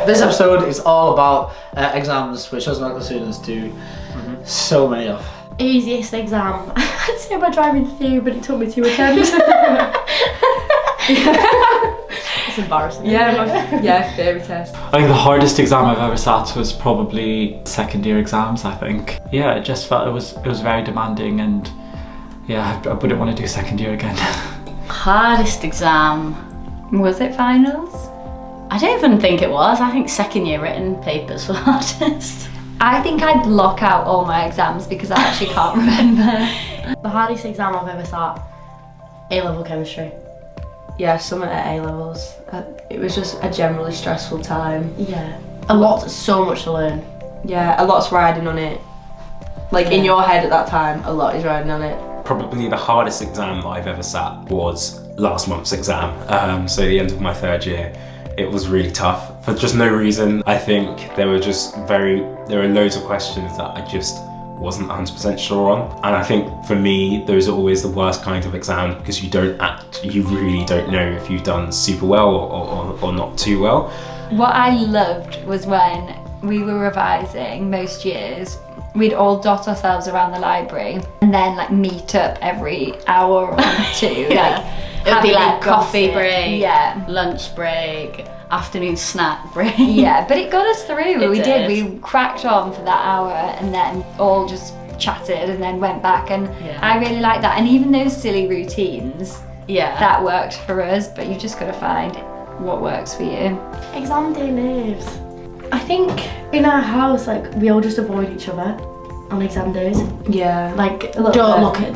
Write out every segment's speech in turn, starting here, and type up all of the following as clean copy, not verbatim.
This episode is all about exams, which us medical students do so many of. Easiest exam. I'd say my driving theory, but it took me 2 attempts. It's embarrassing. Yeah, theory test. I think the hardest exam I've ever sat was probably second year exams, I think. Yeah, it just felt it was very demanding, and yeah, I wouldn't want to do second year again. Hardest exam. Was it finals? I don't even think it was. I think second year written papers were hardest. I think I'd lock out all my exams because I actually can't remember. The hardest exam I've ever sat, A-level chemistry. Yeah, something at A-levels. It was just a generally stressful time. Yeah. So much to learn. Yeah, a lot's riding on it. Like in your head at that time, a lot is riding on it. Probably the hardest exam that I've ever sat was last month's exam. So the end of my third year, it was really tough for just no reason. I think there were loads of questions that I just wasn't 100% sure on. And I think for me, those are always the worst kind of exam because you really don't know if you've done super well or not too well. What I loved was when we were revising most years, we'd all dot ourselves around the library and then like meet up every hour or two. Yeah. It would be like coffee gossip. break, Yeah. lunch break, afternoon snack break. Yeah, but it got us through. It We did. We cracked on for that hour and then all just chatted and then went back, and I really liked that. And even those silly routines, that worked for us, but you just got to find what works for you. Exam day lives. I think in our house, like, we all just avoid each other on exam days. Yeah. Like, don't look at,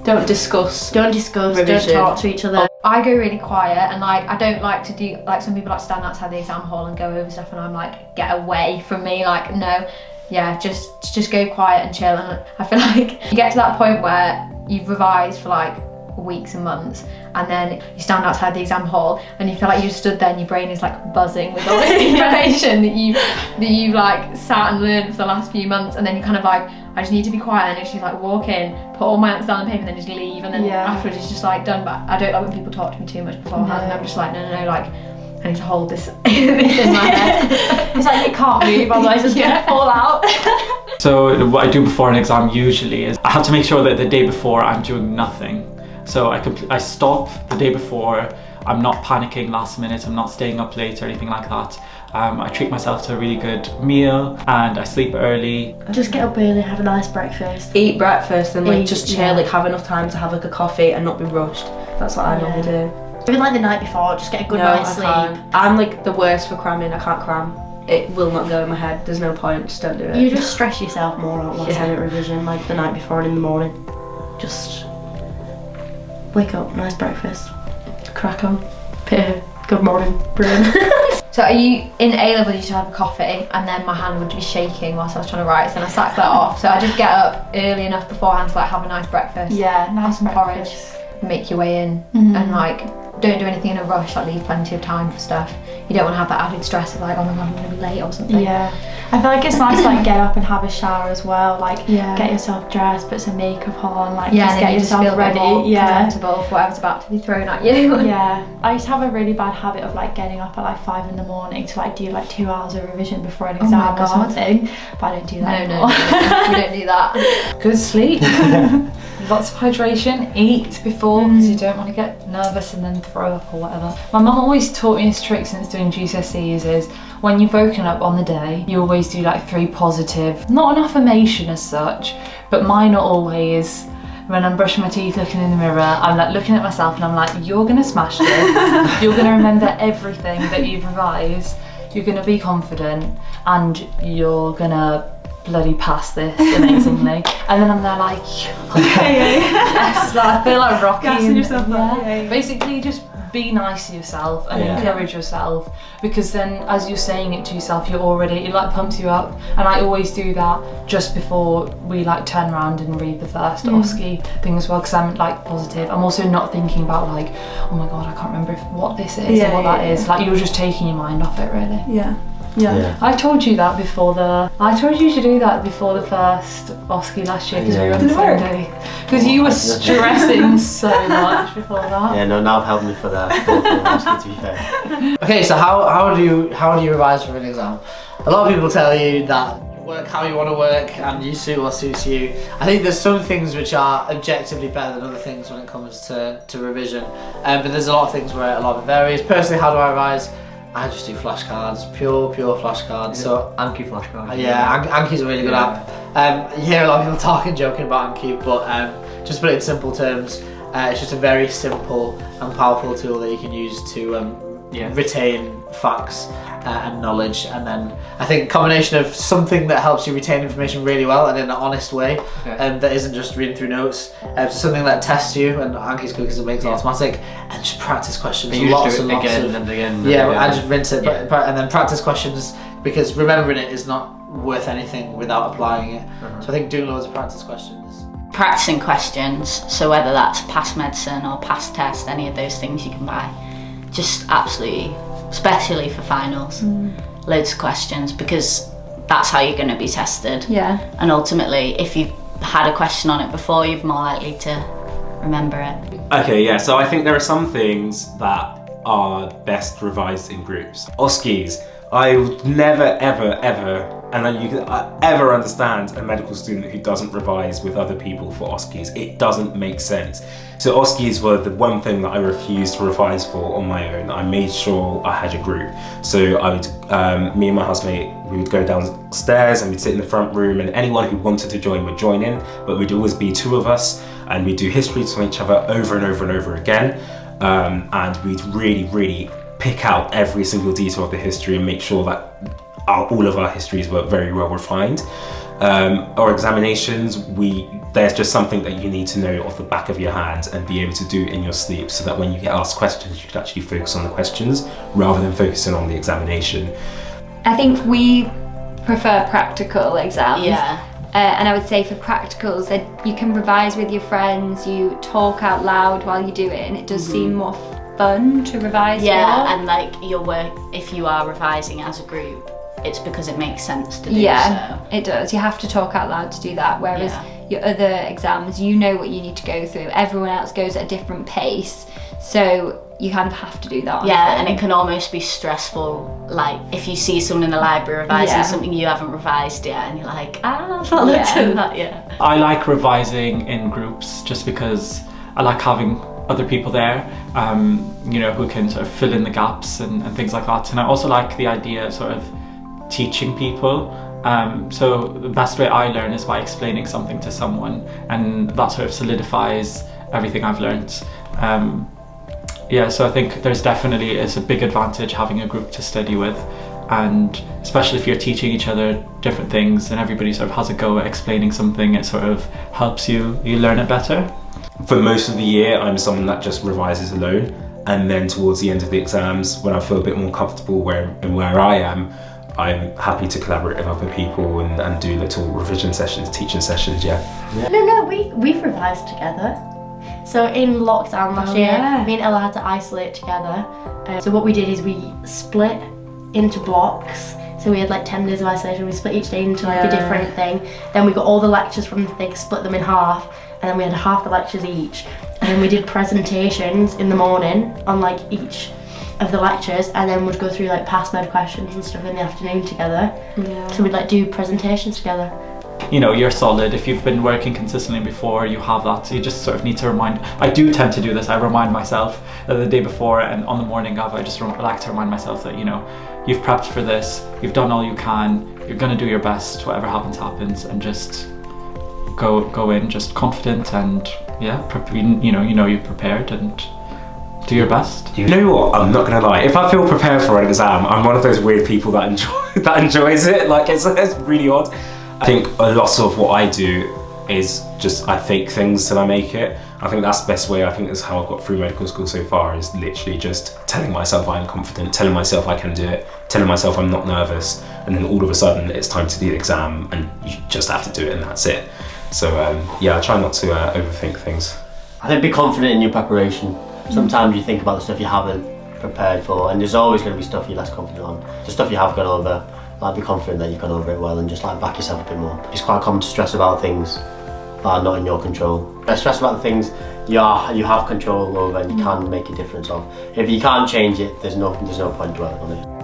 Don't discuss. Revision. Don't talk to each other. I go really quiet, and like I don't like to do, like some people like to stand outside the exam hall and go over stuff, and I'm like, get away from me, like no, just go quiet and chill. And I feel like you get to that point where you've revised for like weeks and months, and then you stand outside the exam hall and you feel like you just stood there and your brain is like buzzing with all this information that you like sat and learned for the last few months, and then you kind of like, I just need to be quiet and literally like walk in, put all my answers down on paper and then just leave, and then afterwards it's just like done. But I don't like when people talk to me too much beforehand, and I'm just like, no, like I need to hold this in my head. It's like, it can't move, otherwise it's gonna fall out. So what I do before an exam usually is I have to make sure that the day before I'm doing nothing. So I stop the day before. I'm not panicking last minute. I'm not staying up late or anything like that. I treat myself to a really good meal and I sleep early. Just get up early, have a nice breakfast. Eat breakfast and like just chill, like have enough time to have like a coffee and not be rushed. That's what I normally do. Even like the night before, just get a good night's sleep. I'm like the worst for cramming. I can't cram. It will not go in my head. There's no point. Just don't do it. You just stress yourself more out last minute revision, like the night before and in the morning. Just wake up, nice breakfast, crack on, good morning, brain. So are you, in A-level you used to have a coffee and then my hand would be shaking whilst I was trying to write, so then I sacked that off. So I just get up early enough beforehand to like have a nice breakfast. Yeah, nice some porridge, make your way in, and like don't do anything in a rush, like leave plenty of time for stuff. You don't want to have that added stress of like, oh my god, I'm going to be late or something. Yeah, I feel like it's nice to like get up and have a shower as well, like get yourself dressed, put some makeup on, like just get yourself ready. Presentable for whatever's about to be thrown at you. Yeah, I used to have a really bad habit of like getting up at like 5 in the morning to like do like 2 hours of revision before an exam or something, but I don't do that anymore. No, we don't do that. Good sleep. Lots of hydration, eat before because you don't want to get nervous and then throw up or whatever. My mum always taught me this trick since doing GCSEs is when you've woken up on the day, you always do like 3 positive, not an affirmation as such, but mine are always, when I'm brushing my teeth looking in the mirror, I'm like looking at myself and I'm like, you're gonna smash this, you're gonna remember everything that you've revised, you're gonna be confident and you're gonna bloody pass this amazingly. And then I'm there like, yes, like, I feel like Rocky. Gassing yourself up. Basically just be nice to yourself and encourage yourself, because then as you're saying it to yourself, it like pumps you up. And I always do that just before we like turn around and read the first OSCE thing as well, because I'm like positive. I'm also not thinking about like, oh my god, I can't remember what this is or what that is. Like you're just taking your mind off it really. Yeah. Yeah. I told you that before I told you to do that before the first OSCE last year because we were on the same day. Because you were stressing so much before that. Yeah, no, now I've helped me for the OSCE, to be fair. Okay, so how do you revise for an exam? A lot of people tell you that work how you want to work and you suit what suits you. I think there's some things which are objectively better than other things when it comes to revision, but there's a lot of things where a lot of it varies. Personally, how do I revise? I just do flashcards, pure flashcards. So Anki flashcards. Yeah, Anki's a really good app. You hear a lot of people talking, joking about Anki, but just put it in simple terms, it's just a very simple and powerful tool that you can use to retain facts and knowledge. And then I think a combination of something that helps you retain information really well and in an honest way, that isn't just reading through notes, so something that tests you, and Anki's good because it makes it automatic, and just practice questions. You lots just do it and lots again of, and again. Yeah, I just rinse it, and then practice questions, because remembering it is not worth anything without applying it. So I think doing loads of practice questions. Practicing questions, so whether that's past medicine or past test, any of those things you can buy. Just absolutely, especially for finals, loads of questions, because that's how you're going to be tested. Yeah. And ultimately, if you've had a question on it before, you're more likely to remember it. Okay, yeah, so I think there are some things that are best revised in groups. OSCEs, I would never, ever ever understand a medical student who doesn't revise with other people for OSCEs. It doesn't make sense. So OSCEs were the one thing that I refused to revise for on my own. I made sure I had a group. So I would, me and my housemate, we would go downstairs and we'd sit in the front room, and anyone who wanted to join would join in, but we'd always be two of us, and we'd do histories to each other over and over and over again. And we'd really pick out every single detail of the history and make sure that all of our histories were very well refined. Our examinations, there's just something that you need to know off the back of your hand and be able to do in your sleep, so that when you get asked questions, you can actually focus on the questions rather than focusing on the examination. I think we prefer practical exams. Yeah. And I would say for practicals, that you can revise with your friends, you talk out loud while you do it, and it does seem more fun to revise for. And like your work, if you are revising as a group, it's because it makes sense to do so. It does. You have to talk out loud to do that, whereas your other exams, you know what you need to go through. Everyone else goes at a different pace, so you kind of have to do that on your own. And it can almost be stressful, like if you see someone in the library revising something you haven't revised yet, and you're like, I've not looked at that yet. I like revising in groups just because I like having other people there, you know, who can sort of fill in the gaps and things like that. And I also like the idea of sort of teaching people. So the best way I learn is by explaining something to someone, and that sort of solidifies everything I've learned. So I think there's definitely is a big advantage having a group to study with, and especially if you're teaching each other different things and everybody sort of has a go at explaining something, it sort of helps you learn it better. For most of the year, I'm someone that just revises alone, and then towards the end of the exams, when I feel a bit more comfortable where I am, I'm happy to collaborate with other people and do little revision sessions, teaching sessions, No, we've revised together. So in lockdown last year, me and Ella had to isolate together. So what we did is we split into blocks. So we had like 10 days of isolation, we split each day into like a different thing. Then we got all the lectures from the thing, split them in half, and then we had half the lectures each. And then we did presentations in the morning on like each of the lectures, and then we'd go through like past med questions and stuff in the afternoon together. So we'd like do presentations together. You know, you're solid. If you've been working consistently before, you have that. So you just sort of need to remind. I do tend to do this. I remind myself that the day before and on the morning of, I just like to remind myself that, you know, you've prepped for this, you've done all you can, you're going to do your best, whatever happens, and just go in just confident and you know you're prepared, and do your best. You know what? I'm not gonna lie. If I feel prepared for an exam, I'm one of those weird people that enjoys it. Like it's really odd. I think a lot of what I do is just I fake things till I make it. I think that's the best way. I think that's how I've got through medical school so far, is literally just telling myself I'm confident, telling myself I can do it, telling myself I'm not nervous, and then all of a sudden it's time to do the exam and you just have to do it, and that's it. So I try not to overthink things. I think be confident in your preparation. Sometimes you think about the stuff you haven't prepared for, and there's always going to be stuff you're less confident on. The stuff you have gone over, like be confident that you've gone over it well and just like back yourself a bit more. It's quite common to stress about things that are not in your control. Stress about the things you have control over and you can make a difference of. If you can't change it, there's no point dwelling on it.